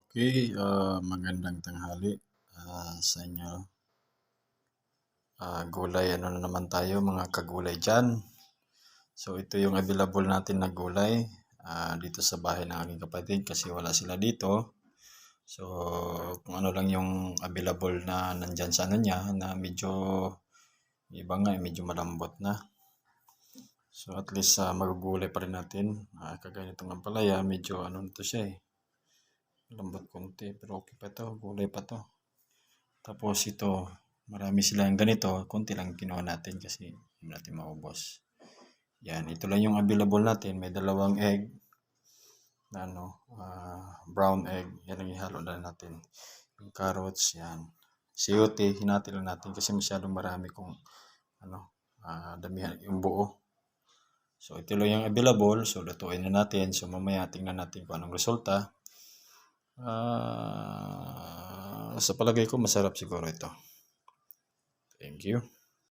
Okay, magandang tanghali sa inyo. Gulay, ano na naman tayo mga kagulay dyan. So ito yung available natin na gulay dito sa bahay ng aking kapatid kasi wala sila dito. So kung ano lang yung available na nandyan sa ano niya na medyo iba nga, medyo malambot na. So at least magugulay pa rin natin. Kagaya nitong ampalaya, medyo ano nito siya lambot konti pero okay pa to, gulay pa to. Tapos ito, marami silang ganito, konti lang kinuha natin kasi hindi natin maubos. Yan, ito lang yung available natin. May dalawang egg na brown egg. Yan ang ihalo na natin. Yung carrots, yan. Siyote, hinati lang natin kasi masyadong marami kung damihan yung buo. So ito lang yung available. So lutuin na natin. So mamaya tingnan natin kung anong resulta. Sa palagay ko masarap siguro ito. Thank you.